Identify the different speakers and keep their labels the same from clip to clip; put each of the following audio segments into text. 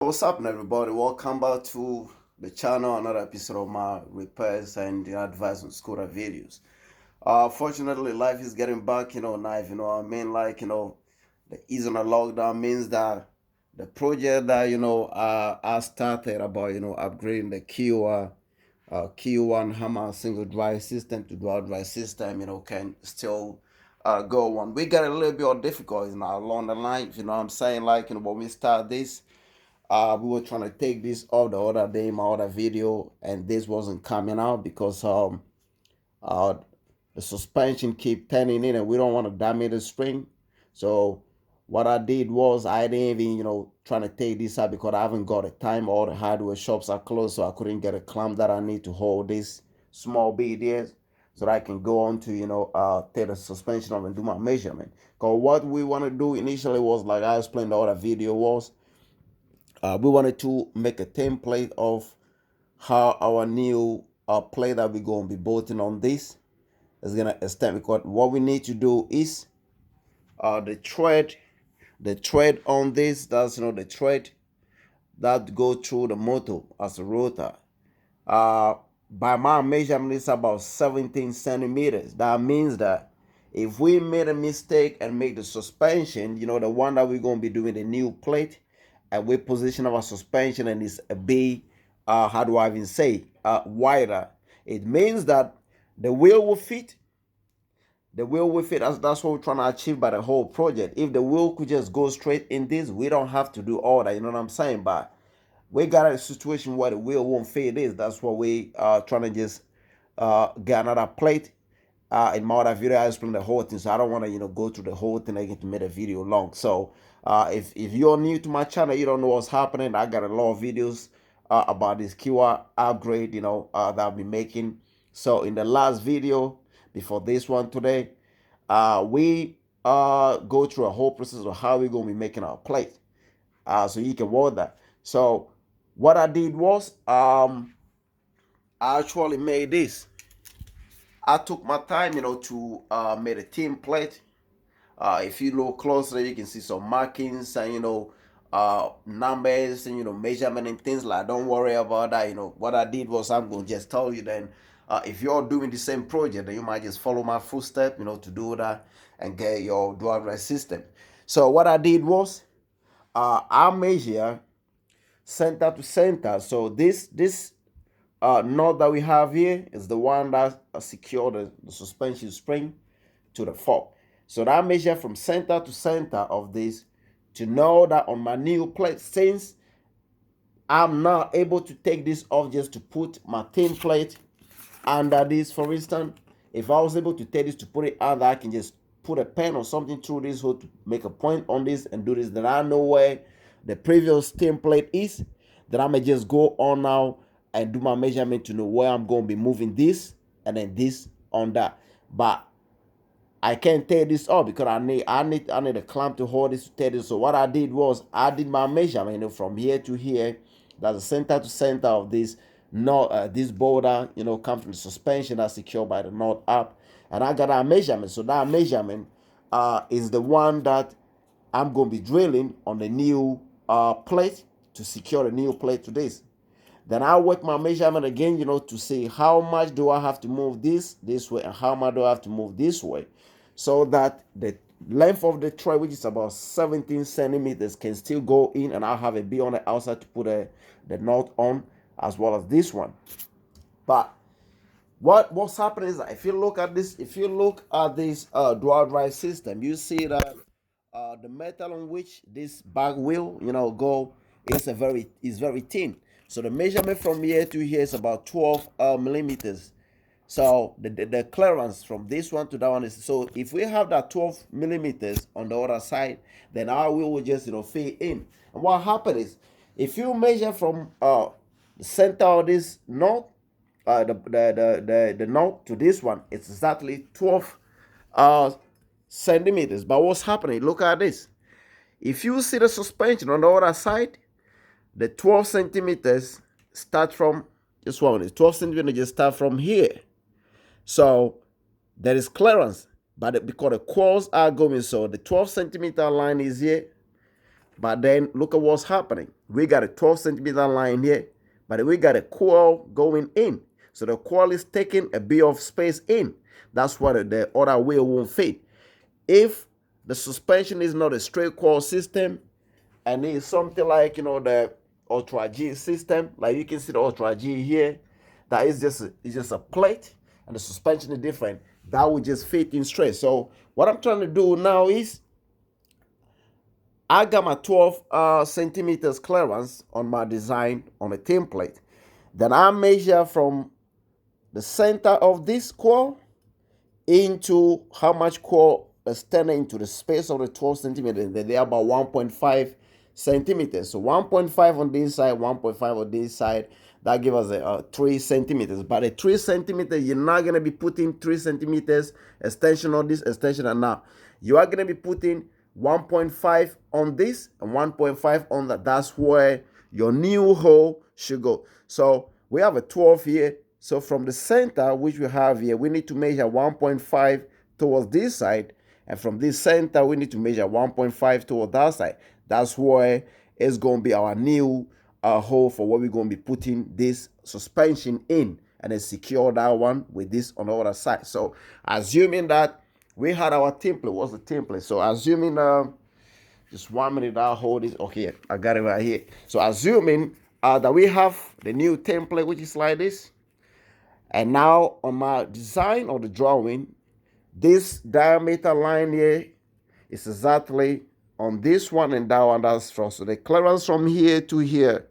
Speaker 1: What's up, everybody? Welcome back to the channel. Another episode of my repairs and advice on scooter videos. Fortunately, life is getting back, knife. I mean, like, the ease on the lockdown means that the project that I started about upgrading the Qiewa Q1 Hummer single drive system to dual drive system, can still go on. We got a little bit of difficulties now along the line. You know what I'm saying? Like, when we start this. We were trying to take this off the other day, my other video, and this wasn't coming out because uh the suspension keep turning in and we don't want to damage the spring. So what I did was I didn't even, trying to take this out because I haven't got a time. All the hardware shops are closed, so I couldn't get a clamp that I need to hold this small bit there so that I can go on to, take the suspension off and do my measurement. Because what we want to do initially was, like I explained the other video, was we wanted to make a template of how our new plate that we're going to be bolting on this is going to extend, because what we need to do is the thread on this, that's the thread that go through the motor as a rotor. uh by my measurement, it's about 17 centimeters. That means that if we made a mistake and make the suspension, the one that we're going to be doing the new plate, and we position our suspension and it's a bit, how do I even say, wider, it means that the wheel will fit. That's what we're trying to achieve by the whole project. If the wheel could just go straight in this, we don't have to do all that. You know what I'm saying? But we got a situation where the wheel won't fit this. That's what we are trying to just get another plate. In my other video, I explained the whole thing, so I don't want to go through the whole thing again to make the video long. So if you're new to my channel, you don't know what's happening, I got a lot of videos about this Qiewa upgrade, that I'll be making. So in the last video before this one today, we go through a whole process of how we're going to be making our plate, so you can watch that. So what I did was, I actually made this. I took my time, to make a team plate. If you look closer, you can see some markings and numbers and measurement and things like. Don't worry about that. What I did was, I'm gonna just tell you then. If you're doing the same project, then you might just follow my footstep, to do that and get your dual drive system. So what I did was, I measure center to center. So this knot that we have here is the one that secure the suspension spring to the fork. So that measure from center to center of this, to know that on my new plate, since I'm not able to take this off just to put my thin plate under this, for instance, if I was able to take this to put it under, I can just put a pen or something through this hole to make a point on this and do this. Then I know where the previous thin plate is. Then I may just go on now and do my measurement to know where I'm going to be moving this and then this on that. But I can't tear this off because I need a clamp to hold this to tear this. So what I did was, I did my measurement from here to here. That's the center to center of this knot. This boulder, comes from the suspension that's secured by the knot up, and I got a measurement. So that measurement is the one that I'm going to be drilling on the new plate to secure the new plate to this. Then I work my measurement again, to see how much do I have to move this way and how much do I have to move this way, so that the length of the tray, which is about 17 centimeters, can still go in, and I'll have a bit on the outside to put the knot on, as well as this one. But what's happening is that if you look at this dual drive system, you see that the metal on which this back wheel go is very thin. So the measurement from here to here is about 12 millimeters. So the clearance from this one to that one is, so if we have that 12 millimeters on the other side, then our wheel will just fit in. And what happens is, if you measure from the center of this knot, the knot to this one, it's exactly 12 centimeters. But what's happening? Look at this. If you see the suspension on the other side, the 12 centimeters start from this one. The 12 centimeters just start from here. So there is clearance, but because the coils are going, so the 12 centimeter line is here, But then look at what's happening. We got a 12 centimeter line here, but we got a coil going in. So the coil is taking a bit of space in. That's why the other wheel won't fit. If the suspension is not a straight coil system and it's something like, the Ultra G system, like you can see the Ultra G here, that is just a plate and the suspension is different. That will just fit in straight. So what I'm trying to do now is I got my 12 centimeters clearance on my design on a template. Then I measure from the center of this coil into how much coil is turning into the space of the 12 centimeters. They're about 1.5 centimeters. So 1.5 on this side, 1.5 on this side. That gives us a 3 centimeters. But a 3 centimeters, you're not going to be putting 3 centimeters extension on this, extension on that. You are going to be putting 1.5 on this and 1.5 on that. That's where your new hole should go. So we have a 12 here. So from the center, which we have here, we need to measure 1.5 towards this side. And from this center, we need to measure 1.5 towards that side. That's where it's going to be our new hole for where we're going to be putting this suspension in. And then secure that one with this on the other side. So assuming that we had our template. What's the template? So assuming, just 1 minute, I'll hold it. Okay, I got it right here. So assuming that we have the new template, which is like this. And now on my design or the drawing, this diameter line here is exactly on this one and that one. That's from. So the clearance from here to here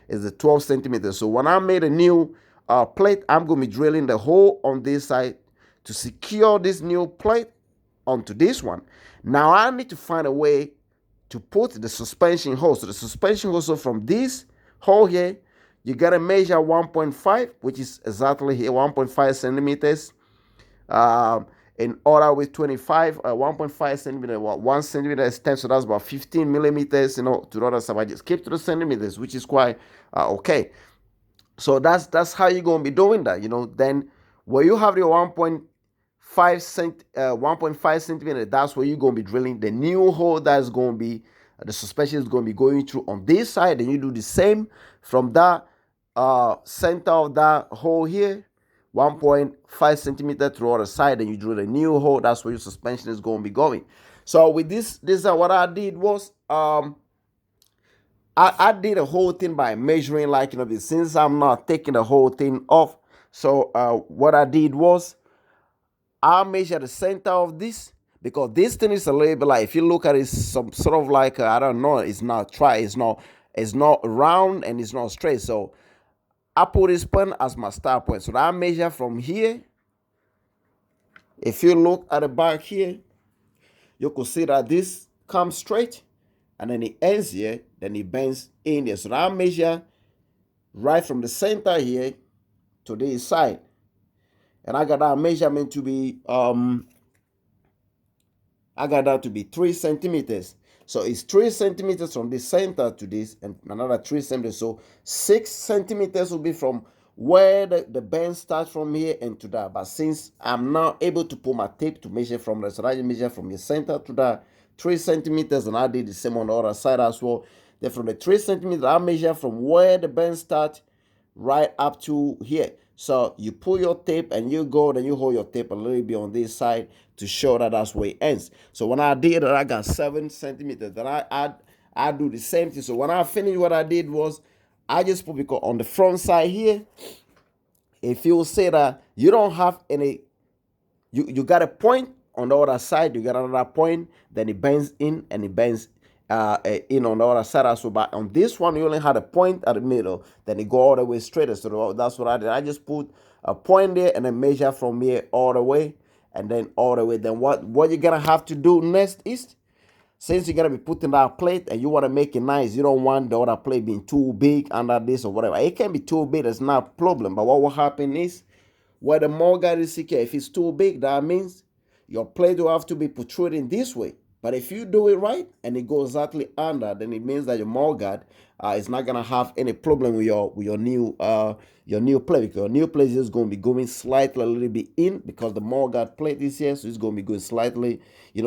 Speaker 1: is the 12 centimeters. So when I made a new plate, I'm going to be drilling the hole on this side to secure this new plate onto this one. Now I need to find a way to put the suspension hole. So the suspension hole, so from this hole here, you got to measure 1.5, which is exactly here, 1.5 centimeters. In order with 25, 1.5 centimeter, 1 centimeter is 10, so that's about 15 millimeters, to the other side. I just keep to the centimeters, which is quite okay. So that's how you're going to be doing that, Then where you have your 1.5 centimeter, that's where you're going to be drilling the new hole that's going to be, the suspension is going to be going through on this side. And you do the same from that center of that hole here, 1.5 centimeter to the other side, and you drill a new hole. That's where your suspension is going to be going. So with this what I did was I did the whole thing by measuring, like, since I'm not taking the whole thing off. So what I did was I measured the center of this, because this thing is a little bit like, if you look at it, some sort of like I don't know, it's not round and it's not straight. So I put this point as my start point. So I measure from here. If you look at the back here, you could see that this comes straight and then it ends here, then it bends in there. So I measure right from the center here to this side. And I got that measurement to be 3 centimeters. So it's 3 centimeters from the center to this, and another 3 centimeters. So 6 centimeters will be from where the bend starts from here and to that. But since I'm not able to put my tape to measure from there, so I measure from the center to that 3 centimeters, and I did the same on the other side as well. Then from the 3 centimeters, I measure from where the bend starts right up to here. So you pull your tape and you go, then you hold your tape a little bit on this side to show that that's where it ends. So when I did it, I got 7 centimeters. Then I do the same thing. So when I finished, what I did was I just put, because on the front side here, if you say that you don't have any, you got a point on the other side, you got another point, then it bends in and it bends in on the other side as well. But on this one, you only had a point at the middle, then it go all the way straight. So that's what I did. I just put a point there and then measure from here all the way and then all the way. Then what you're gonna have to do next is, since you're gonna be putting that plate and you want to make it nice, you don't want the other plate being too big under this or whatever. It can be too big, it's not a problem. But what will happen is, where the mortgage is secure, if it's too big, that means your plate will have to be protruding this way. But if you do it right and it goes exactly under, then it means that your mortgage it's not gonna have any problem with your new plate, because your new plate is just gonna be going slightly a little bit in, because the mortgage plate is here, so it's gonna be going slightly,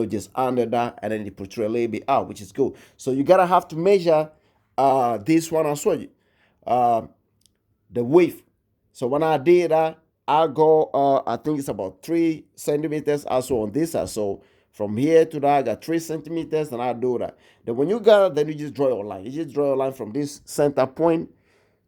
Speaker 1: just under that, and then it protrude a little bit out, which is good. So you gotta have to measure this one as well, the width. So when I did that, I go I think it's about 3 centimeters also on this side. So from here to that, I got 3 centimeters, and I do that. Then when you got it, then you just draw your line. You just draw your line from this center point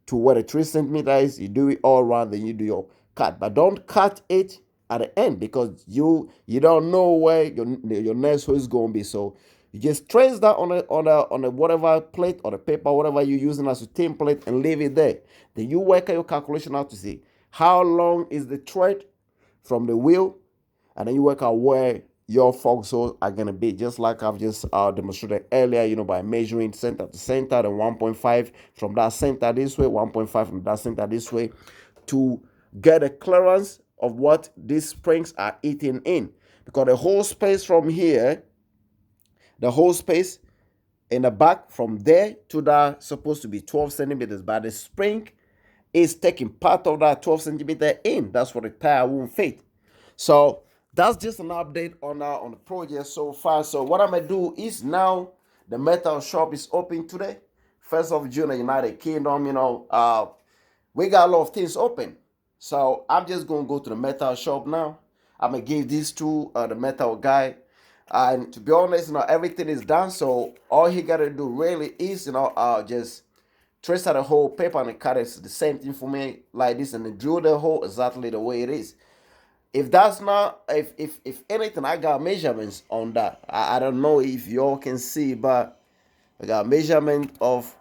Speaker 1: to where the 3 centimeters is. You do it all around, then you do your cut. But don't cut it at the end, because you don't know where your next hole is going to be. So you just trace that on a whatever plate or the paper, whatever you're using as a template, and leave it there. Then you work out your calculation out to see how long is the thread from the wheel, and then you work out where your fork holes are going to be, just like I've just demonstrated earlier, by measuring center to center, and 1.5 from that center this way, 1.5 from that center this way, to get a clearance of what these springs are eating in. Because the whole space from here, the whole space in the back from there to that, supposed to be 12 centimeters, but the spring is taking part of that 12 centimeter in. That's what the tire won't fit. So that's just an update on the project so far. So what I'm gonna do is, now the metal shop is open today, 1st of June, in United Kingdom. We got a lot of things open. So I'm just gonna go to the metal shop now. I'm gonna give this to the metal guy. And to be honest, everything is done. So all he gotta do really is, just trace out the whole paper and cut it the same thing for me like this, and then drill the hole exactly the way it is. If that's not, if anything, I got measurements on that. I don't know if y'all can see, but I got measurement of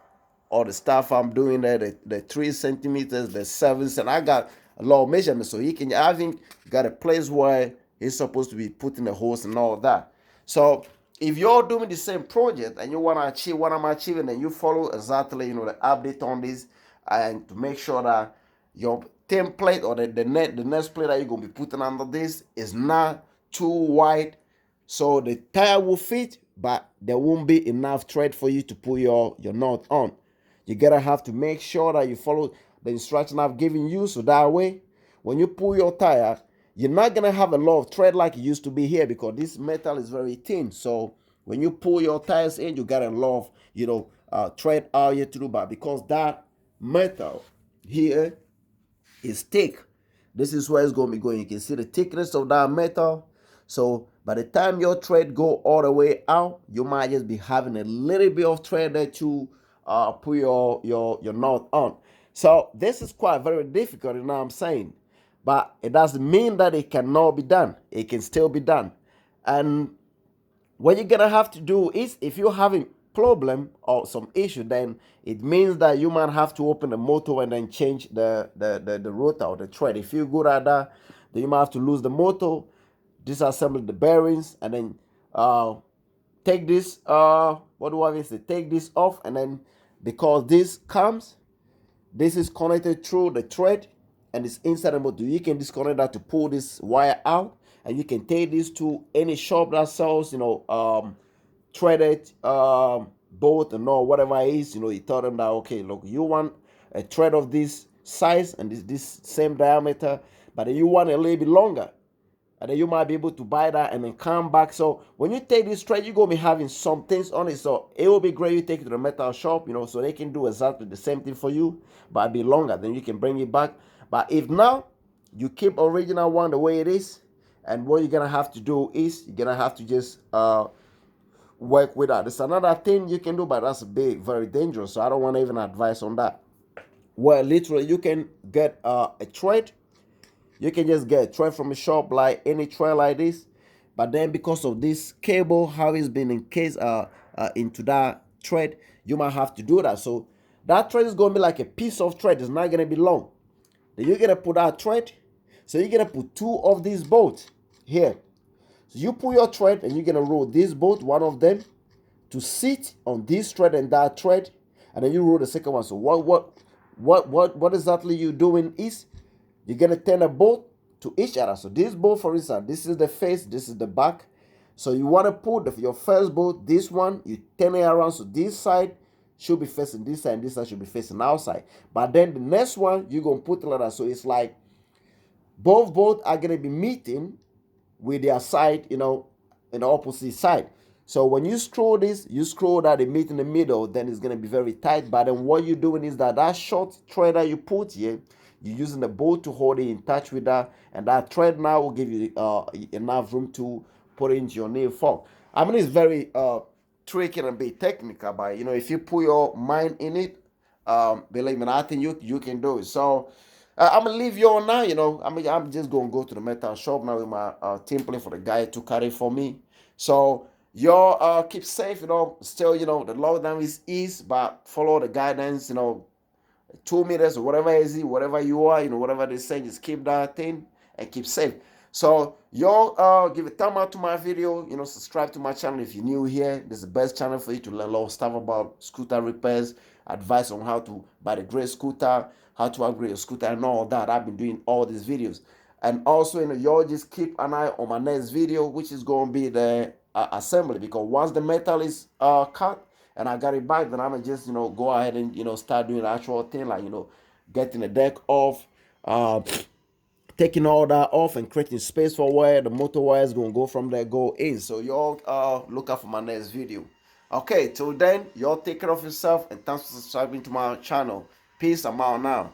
Speaker 1: all the stuff I'm doing there, the 3 centimeters, the 7, and I got a lot of measurements. So I think got a place where he's supposed to be putting the holes and all that. So if you're doing the same project and you want to achieve what I'm achieving, then you follow exactly, the update on this, and to make sure that your template or the next plate that you're going to be putting under this is not too wide, so the tire will fit, but there won't be enough thread for you to put your knot on. You gotta have to make sure that you follow the instruction I've given you, so that way when you pull your tire, you're not gonna have a lot of thread like it used to be here, because this metal is very thin. So when you pull your tires in, you got a lot of thread out here to do, but because that metal here is thick, this is where it's going to be going. You can see the thickness of that metal. So by the time your thread go all the way out, you might just be having a little bit of thread there to put your knot on. So this is quite very difficult, you know what I'm saying? But it doesn't mean that it cannot be done. It can still be done. And what you're gonna have to do is, if you're having problem or some issue, then it means that you might have to open the motor and then change the rotor or the thread. If you're good at that, then you might have to lose the motor, disassemble the bearings, and then take this what do I say? Take this off, and then because this is connected through the thread and it's inside the motor, you can disconnect that to pull this wire out, and you can take this to any shop that sells threaded bolt and all whatever it is. You tell them that, okay, look, you want a thread of this size and this same diameter, but then you want a little bit longer, and then you might be able to buy that and then come back. So when you take this thread, you're gonna be having some things on it, so it will be great you take it to the metal shop, so they can do exactly the same thing for you, but it'll be longer. Then you can bring it back. But if not, you keep original one the way it is, and what you're gonna have to do is you're gonna have to just work with that. There's another thing you can do, but that's very dangerous, so I don't want to even advise on that. Well, literally, you can get a thread. You can just get a thread from a shop, like any thread like this, but then because of this cable, how it's been encased into that thread, you might have to do that. So that thread is going to be like a piece of thread. It's not going to be long. Then you're going to put that thread. So you're going to put 2 of these bolts here. So you pull your thread and you're going to roll this bolt, one of them, to sit on this thread and that thread, and then you roll the second one. So what exactly you're doing is you're going to turn a bolt to each other. So this bolt, for instance, this is the face, this is the back. So you want to put your first bolt, this one, you turn it around, so this side should be facing this side and this side should be facing outside. But then the next one, you're gonna put it like that. So it's like both are gonna be meeting with their side, in the opposite side. So when you screw this, you screw that, they meet in the middle, then it's gonna be very tight. But then what you're doing is that short thread that you put here, you're using the bolt to hold it in touch with that, and that thread now will give you enough room to put it into your nail fork. I mean, it's very tricky and a bit technical, but if you put your mind in it, believe me, I think you can do it. So I'm gonna leave you on now. I'm just gonna go to the metal shop now with my template for the guy to carry for me. So y'all keep safe. Still, the lockdown is easy, but follow the guidance. 2 meters or whatever it is, whatever you are, whatever they say, just keep that thing and keep safe. So y'all give a thumb up to my video, subscribe to my channel if you're new here. This is the best channel for you to learn a lot of stuff about scooter repairs, advice on how to buy the great scooter, how to upgrade your scooter and all that. I've been doing all these videos. And also, y'all just keep an eye on my next video, which is going to be the assembly, because once the metal is cut and I got it back, then I'm gonna just go ahead and start doing the actual thing, like getting the deck off, taking all that off and creating space for where the motor wire is gonna go from there, go in. So y'all look out for my next video. Okay, till then, y'all take care of yourself and thanks for subscribing to my channel. Peace. I'm out now.